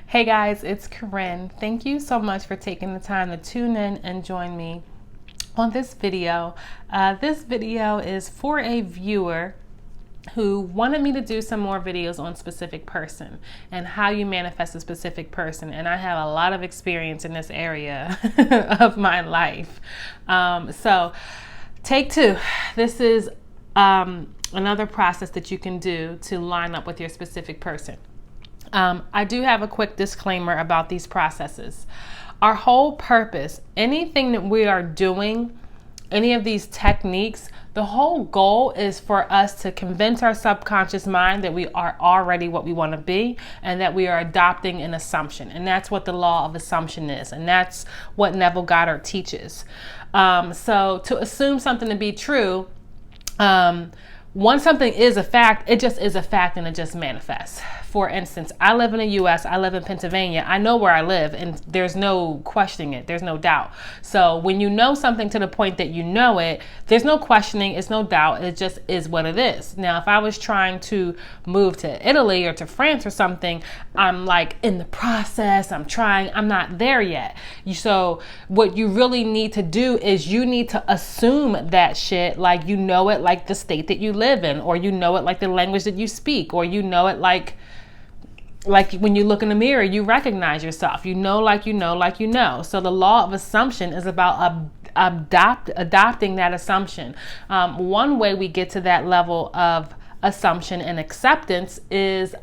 Hey guys, it's Corinne. Thank you so much for taking the time to tune in and join me on this video. This video is for a viewer who wanted me to do some more videos on specific person and how you manifest a specific person. And I have a lot of experience in this area of my life. So take two. This is another process that you can do to line up with your specific person. I do have a quick disclaimer about these processes. Our whole purpose, anything that we are doing, any of these techniques, the whole goal is for us to convince our subconscious mind that we are already what we want to be and that we are adopting an assumption. And that's what the law of assumption is. And that's what Neville Goddard teaches. So to assume something to be true, once something is a fact, it just is a fact and it just manifests. For instance, I live in the U.S., I live in Pennsylvania, I know where I live and there's no questioning it, there's no doubt. So when you know something to the point that you know it, there's no questioning, it's no doubt, it just is what it is. Now, if I was trying to move to Italy or to France or something, I'm like in the process, I'm trying, I'm not there yet. So what you really need to do is you need to assume that shit like you know it like the state that you live in, or you know it like the language that you speak, or you know it like when you look in the mirror, you recognize yourself. You know, like you know, like you know. So the law of assumption is about adopting that assumption. One way we get to that level of assumption and acceptance is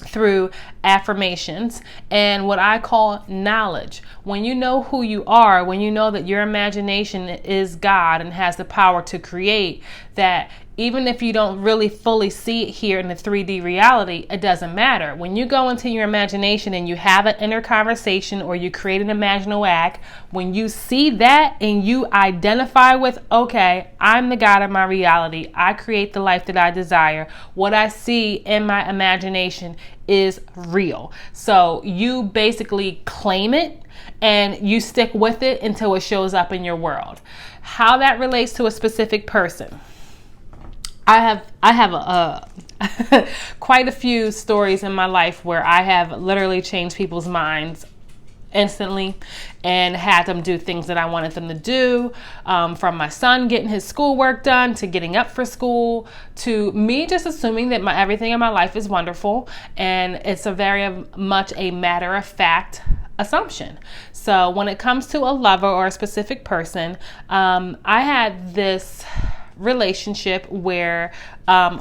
through affirmations and what I call knowledge. When you know who you are, when you know that your imagination is God and has the power to create, that even if you don't really fully see it here in the 3D reality, it doesn't matter. When you go into your imagination and you have an inner conversation or you create an imaginal act, when you see that and you identify with, okay, I'm the God of my reality. I create the life that I desire. What I see in my imagination is real. So you basically claim it and you stick with it until it shows up in your world. How that relates to a specific person. I have quite a few stories in my life where I have literally changed people's minds instantly and had them do things that I wanted them to do, from my son getting his schoolwork done to getting up for school to me just assuming that everything in my life is wonderful, and it's a very much a matter of fact assumption. So when it comes to a lover or a specific person, I had this relationship where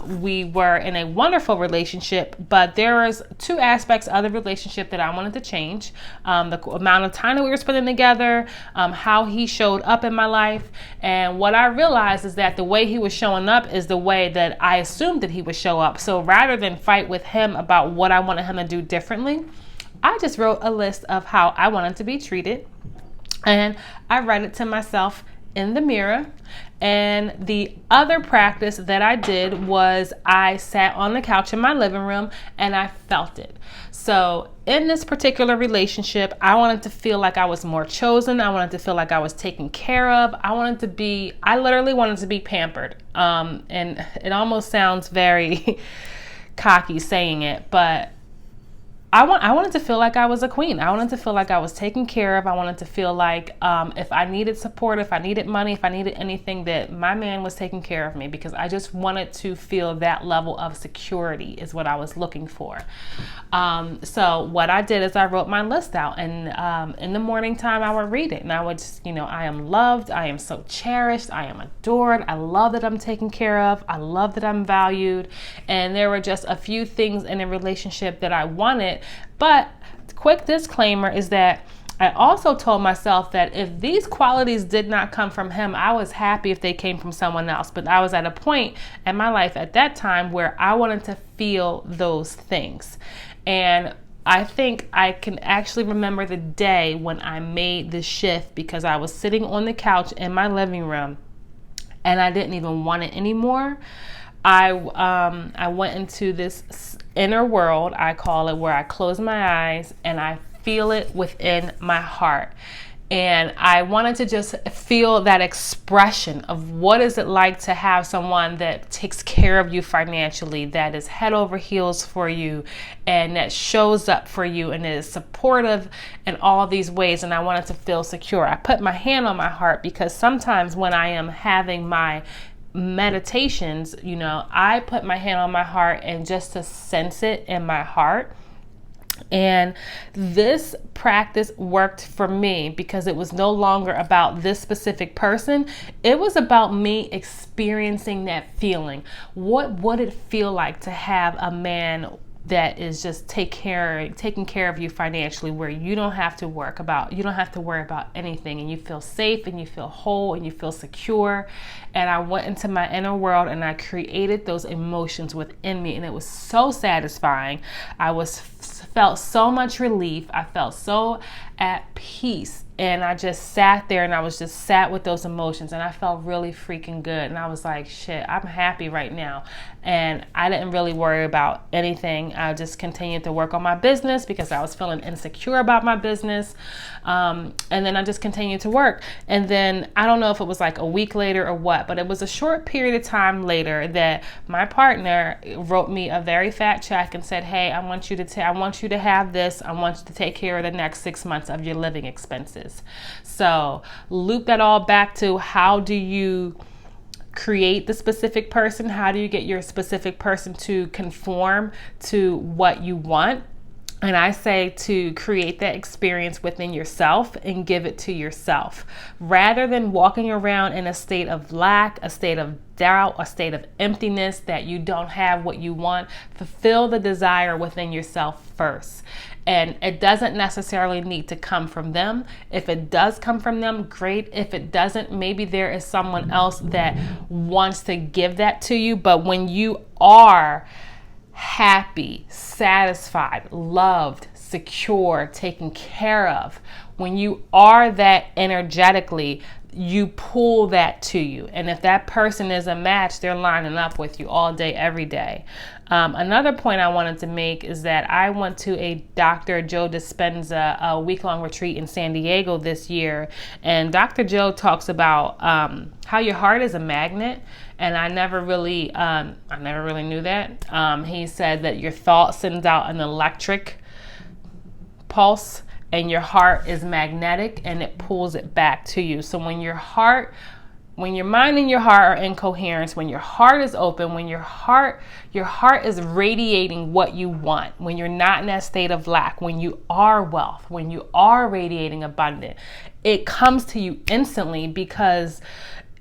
we were in a wonderful relationship, but there was two aspects of the relationship that I wanted to change. The amount of time that we were spending together, how he showed up in my life. And what I realized is that the way he was showing up is the way that I assumed that he would show up. So rather than fight with him about what I wanted him to do differently, I just wrote a list of how I wanted to be treated. And I read it to myself in the mirror. And the other practice that I did was I sat on the couch in my living room and I felt it. So in this particular relationship, I wanted to feel like I was more chosen. I wanted to feel like I was taken care of. I literally wanted to be pampered. And it almost sounds very cocky saying it, but I wanted to feel like I was a queen. I wanted to feel like I was taken care of. I wanted to feel like if I needed support, if I needed money, if I needed anything, that my man was taking care of me, because I just wanted to feel that level of security is what I was looking for. So what I did is I wrote my list out, and in the morning time I would read it, and I would just, I am loved. I am so cherished. I am adored. I love that I'm taken care of. I love that I'm valued. And there were just a few things in a relationship that I wanted. But quick disclaimer is that I also told myself that if these qualities did not come from him, I was happy if they came from someone else. But I was at a point in my life at that time where I wanted to feel those things. And I think I can actually remember the day when I made the shift, because I was sitting on the couch in my living room and I didn't even want it anymore. I went into this inner world, I call it, where I close my eyes and I feel it within my heart. And I wanted to just feel that expression of what is it like to have someone that takes care of you financially, that is head over heels for you, and that shows up for you and is supportive in all these ways. And I wanted to feel secure. I put my hand on my heart because sometimes when I am having my meditations, I put my hand on my heart and just to sense it in my heart. And this practice worked for me because it was no longer about this specific person. It was about me experiencing that feeling. What would it feel like to have a man that is just taking care of you financially, where you don't have to worry about anything, and you feel safe and you feel whole and you feel secure. And I went into my inner world and I created those emotions within me, and it was so satisfying. I felt so much relief. I felt so at peace. And I just sat there and I was just sat with those emotions, and I felt really freaking good. And I was like, shit, I'm happy right now. And I didn't really worry about anything. I just continued to work on my business because I was feeling insecure about my business. And then I just continued to work. And then I don't know if it was like a week later or what, but it was a short period of time later that my partner wrote me a very fat check and said, hey, I want you to have this. I want you to take care of the next 6 months of your living expenses. So loop that all back to, how do you create the specific person? How do you get your specific person to conform to what you want? And I say to create that experience within yourself and give it to yourself, rather than walking around in a state of lack, a state of doubt, a state of emptiness that you don't have what you want. Fulfill the desire within yourself first. And it doesn't necessarily need to come from them. If it does come from them, great. If it doesn't, maybe there is someone else that wants to give that to you. But when you are happy, satisfied, loved, secure, taken care of, when you are that energetically, you pull that to you. And if that person is a match, they're lining up with you all day, every day. Another point I wanted to make is that I went to a Dr. Joe Dispenza a week-long retreat in San Diego this year. And Dr. Joe talks about how your heart is a magnet. And I never really knew that. He said that your thought sends out an electric pulse, and your heart is magnetic and it pulls it back to you. So when your mind and your heart are in coherence, when your heart is open, when your heart is radiating what you want, when you're not in that state of lack, when you are wealth, when you are radiating abundant, it comes to you instantly. Because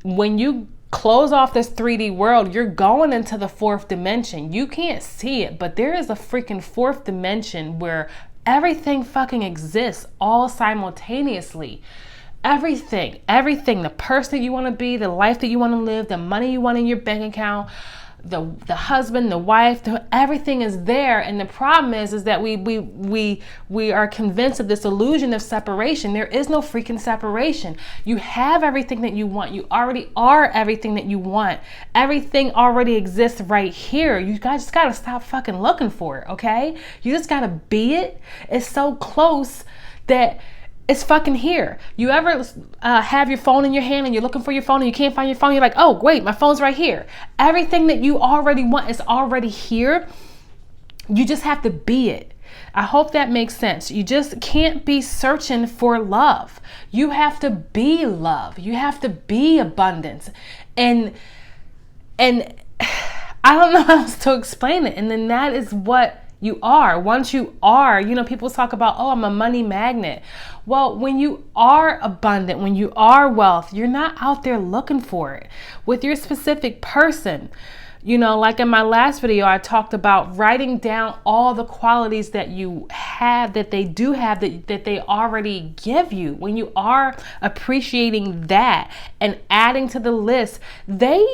when you close off this 3D world, you're going into the fourth dimension. You can't see it, but there is a freaking fourth dimension where everything fucking exists all simultaneously. Everything, the person that you want to be, the life that you want to live, the money you want in your bank account, the husband, the wife, everything is there. And the problem is that we are convinced of this illusion of separation. There is no freaking separation. You have everything that you want. You already are everything that you want. Everything already exists right here. You guys just gotta stop fucking looking for it, okay? You just gotta be it. It's so close that it's fucking here. You ever have your phone in your hand and you're looking for your phone and you can't find your phone? You're like, oh, wait, my phone's right here. Everything that you already want is already here. You just have to be it. I hope that makes sense. You just can't be searching for love. You have to be love. You have to be abundance. And I don't know how else to explain it. And then that is what you are. Once you are, people talk about, oh, I'm a money magnet. Well, when you are abundant, when you are wealth, you're not out there looking for it. With your specific person, like in my last video, I talked about writing down all the qualities that you have, that they do have, that they already give you. When you are appreciating that and adding to the list, they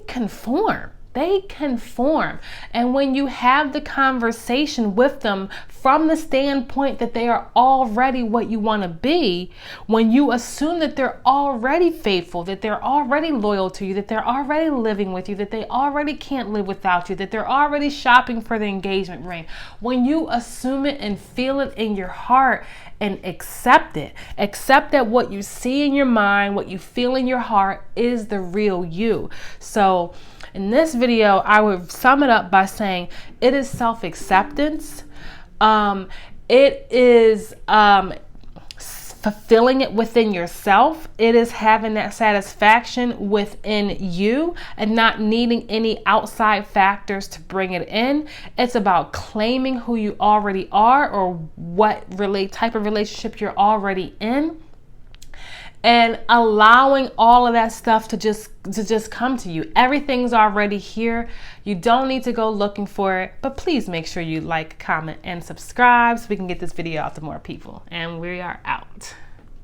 conform. they can form. And when you have the conversation with them from the standpoint that they are already what you want to be, when you assume that they're already faithful, that they're already loyal to you, that they're already living with you, that they already can't live without you, that they're already shopping for the engagement ring, when you assume it and feel it in your heart and accept it, accept that what you see in your mind, what you feel in your heart is the real you. So in this video, I would sum it up by saying it is self-acceptance. It is fulfilling it within yourself. It is having that satisfaction within you and not needing any outside factors to bring it in. It's about claiming who you already are or what type of relationship you're already in, and allowing all of that stuff to just come to you. Everything's already here. You don't need to go looking for it, but please make sure you like, comment, and subscribe so we can get this video out to more people. And we are out.